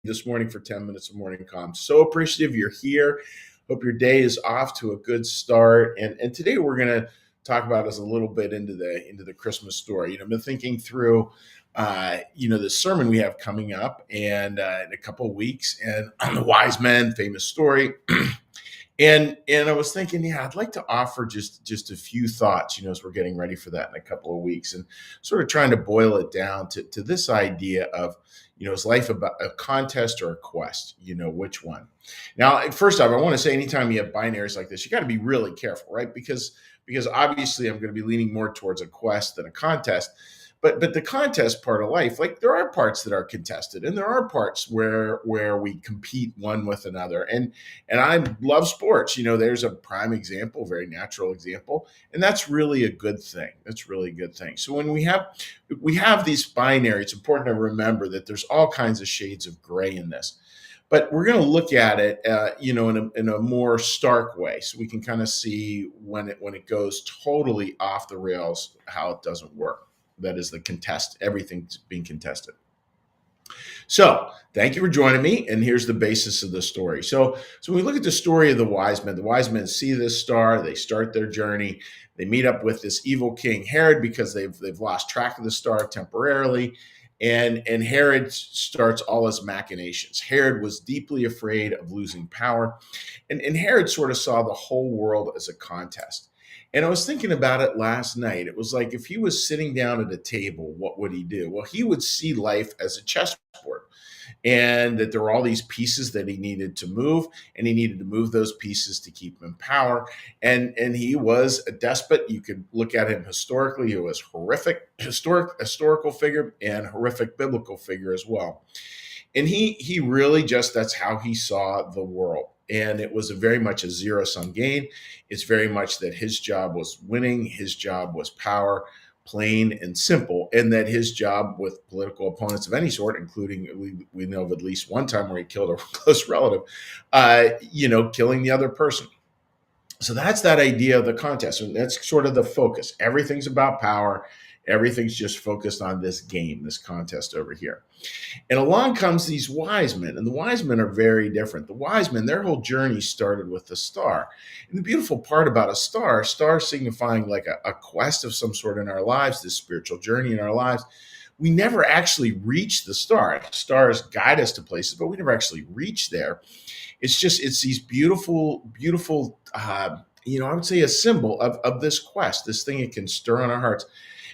this morning for 10 minutes of morning calm. So appreciative you're here. Hope your day is off to a good start. And today we're going to talk about us a little bit into the Christmas story. I've been thinking through the sermon we have coming up and in a couple of weeks and on the wise men, famous story. And I was thinking, yeah, I'd like to offer just a few thoughts, as we're getting ready for that in a couple of weeks, and sort of trying to boil it down to this idea of, is life about a contest or a quest? Which one? Now, first off, I want to say, anytime you have binaries like this, you got to be really careful, right? Because obviously, I'm going to be leaning more towards a quest than a contest. But the contest part of life, like, there are parts that are contested, and there are parts where we compete one with another. And I love sports. There's a prime example, very natural example, and that's really a good thing. That's really a good thing. So when we have these binary, it's important to remember that there's all kinds of shades of gray in this. But we're going to look at it, in a more stark way, so we can kind of see when it goes totally off the rails, how it doesn't work. That is the contest. Everything's being contested. So thank you for joining me. And here's the basis of the story. So when we look at the story of the wise men see this star, they start their journey. They meet up with this evil king Herod because they've lost track of the star temporarily. And Herod starts all his machinations. Herod was deeply afraid of losing power. And Herod sort of saw the whole world as a contest. And I was thinking about it last night. It was like, if he was sitting down at a table, what would he do? Well, he would see life as a chessboard, and that there were all these pieces that he needed to move, and he needed to move those pieces to keep him in power. And he was a despot. You could look at him historically. He was horrific, historical figure, and horrific biblical figure as well. And he really just, that's how he saw the world. And it was very much a zero sum game. It's very much that his job was winning, his job was power, plain and simple, and that his job with political opponents of any sort, including, we know of at least one time where he killed a close relative, killing the other person. So that's that idea of the contest. And that's sort of the focus. Everything's about power. Everything's just focused on this game, this contest over here. And along comes these wise men, and the wise men are very different. The wise men, their whole journey started with the star. And the beautiful part about a star signifying like a quest of some sort in our lives, this spiritual journey in our lives, we never actually reach the star. Stars guide us to places, but we never actually reach there. It's these beautiful, beautiful, I would say a symbol of this quest, this thing it can stir on our hearts.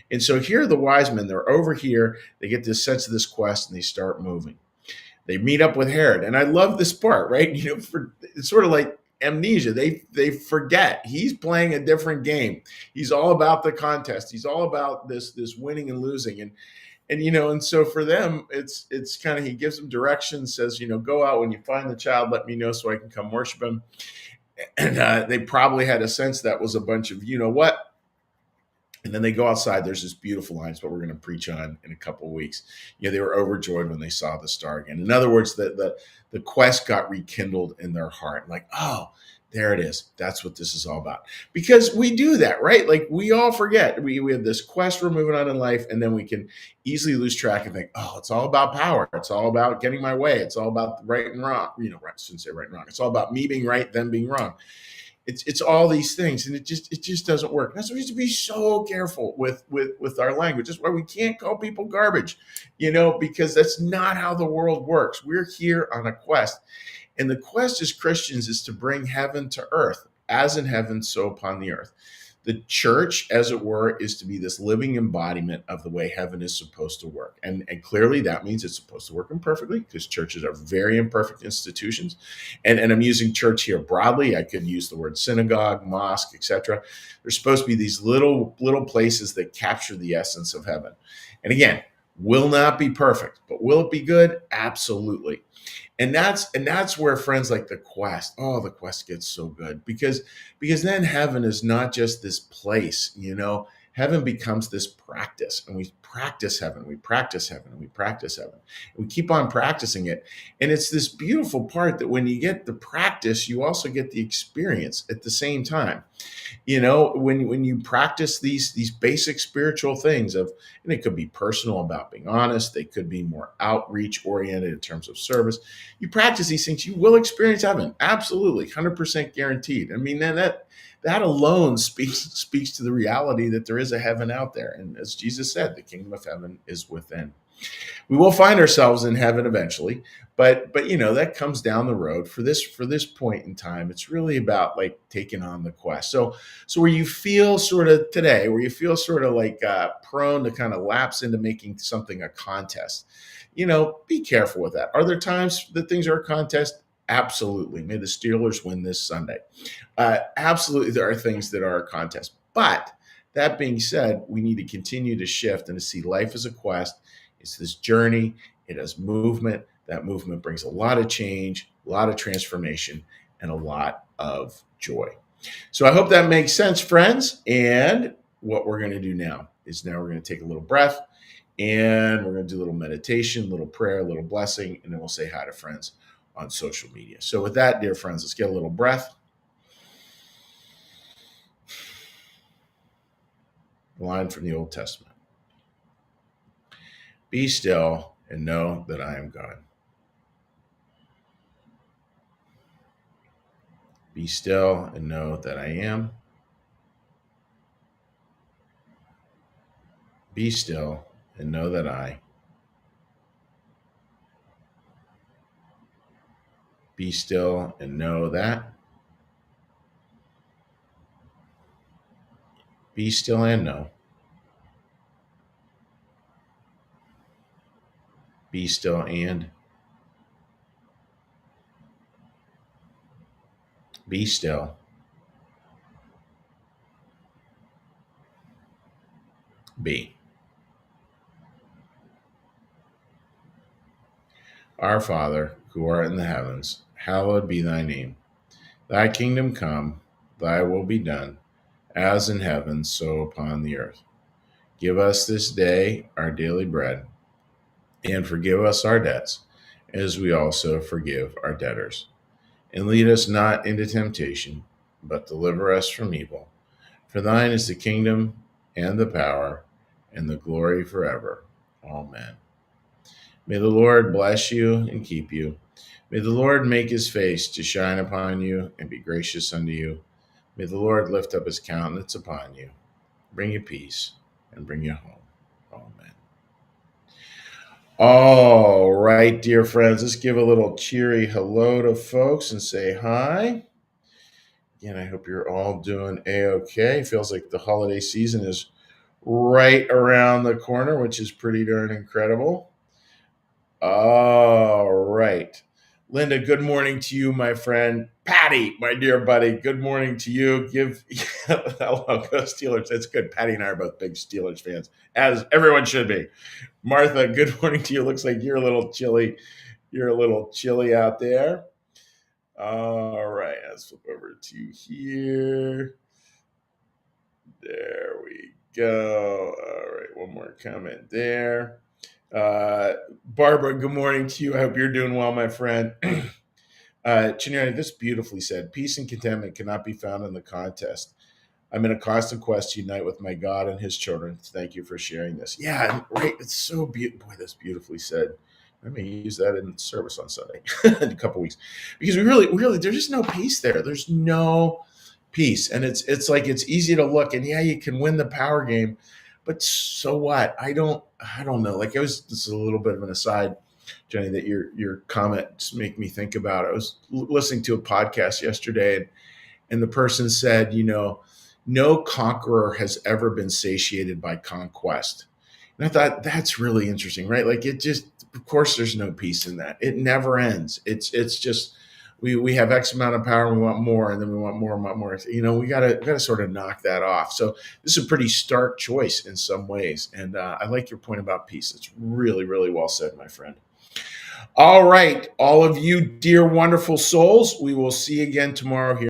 And so here are the wise men. They're over here. They get this sense of this quest, and they start moving. They meet up with Herod, and I love this part, right? It's sort of like amnesia. They forget he's playing a different game. He's all about the contest. He's all about this winning and losing, and so for them, it's kind of, he gives them directions, says, go out when you find the child, let me know so I can come worship him. And they probably had a sense that was a bunch of what. And then they go outside. There's this beautiful line. It's what we're going to preach on in a couple of weeks. They were overjoyed when they saw the star again. In other words, the quest got rekindled in their heart. Like, oh, there it is. That's what this is all about. Because we do that, right? Like, we all forget. We have this quest we're moving on in life, and then we can easily lose track and think, oh, it's all about power. It's all about getting my way. It's all about right and wrong. Right, I shouldn't say right and wrong. It's all about me being right, them being wrong. It's all these things, and it just doesn't work. That's why we have to be so careful with our language. That's why we can't call people garbage, because that's not how the world works. We're here on a quest, and the quest as Christians is to bring heaven to earth, as in heaven, so upon the earth. The church, as it were, is to be this living embodiment of the way heaven is supposed to work. And clearly that means it's supposed to work imperfectly, because churches are very imperfect institutions. And I'm using church here broadly. I could use the word synagogue, mosque, etc. There's supposed to be these little places that capture the essence of heaven. And again, will not be perfect, but will it be good? Absolutely. And that's where, friends, like the quest gets so good, because then heaven is not just this place. Heaven becomes this practice, and we practice heaven, we practice heaven, and we practice heaven, and we keep on practicing it. And it's this beautiful part that when you get the practice, you also get the experience at the same time. When you practice these basic spiritual things and it could be personal about being honest, they could be more outreach oriented in terms of service. You practice these things, you will experience heaven. Absolutely, 100% guaranteed. I mean, then that alone speaks to the reality that there is a heaven out there. And as Jesus said, the kingdom of heaven is within. We will find ourselves in heaven eventually, but that comes down the road. For this point in time, it's really about like taking on the quest. So where you feel sort of today, where you feel sort of like prone to kind of lapse into making something a contest, be careful with that. Are there times that things are a contest? Absolutely. May the Steelers win this Sunday. Absolutely, there are things that are a contest. But that being said, we need to continue to shift and to see life as a quest. It's this journey. It has movement. That movement brings a lot of change, a lot of transformation, and a lot of joy. So I hope that makes sense, friends. And what we're going to do now we're going to take a little breath and we're going to do a little meditation, a little prayer, a little blessing, and then we'll say hi to friends on social media. So with that, dear friends, let's get a little breath. A line from the Old Testament. Be still and know that I am God. Be still and know that I am. Be still and know that I. Be still and know that. Be still and know. Be still and. Be still. Be. Our Father, who art in the heavens, hallowed be thy name. Thy kingdom come, thy will be done, as in heaven, so upon the earth. Give us this day our daily bread, and forgive us our debts, as we also forgive our debtors. And lead us not into temptation, but deliver us from evil. For thine is the kingdom, and the power, and the glory forever. Amen. May the Lord bless you and keep you. May the Lord make his face to shine upon you and be gracious unto you. May the Lord lift up his countenance upon you, bring you peace, and bring you home. Amen. All right, dear friends, let's give a little cheery hello to folks and say hi. Again, I hope you're all doing A-okay. Feels like the holiday season is right around the corner, which is pretty darn incredible. All right. Linda, good morning to you, my friend. Patty, my dear buddy, good morning to you. Hello, go Steelers. That's good. Patty and I are both big Steelers fans, as everyone should be. Martha, good morning to you. Looks like you're a little chilly. You're a little chilly out there. All right, let's flip over to here. There we go. All right, one more comment there. Barbara, good morning to you. I hope you're doing well, my friend. Chinani, this beautifully said, peace and contentment cannot be found in the contest. I'm in a constant quest to unite with my God and his children. Thank you for sharing this. Yeah, right. It's so beautiful. Boy, that's beautifully said. I may use that in service on Sunday in a couple weeks, because we really, there's just no peace there. There's no peace. And it's like, it's easy to look and yeah, you can win the power game, but so what? I don't know. Like this is a little bit of an aside, Jenny, that your comments make me think about. I was listening to a podcast yesterday and the person said, no conqueror has ever been satiated by conquest. And I thought that's really interesting, right? Like of course, there's no peace in that. It never ends. It's just we have X amount of power, and we want more, and then we want more and want more. We gotta sort of knock that off. So this is a pretty stark choice in some ways, and I like your point about peace. It's really, really well said, my friend. All right, all of you dear, wonderful souls, we will see you again tomorrow here.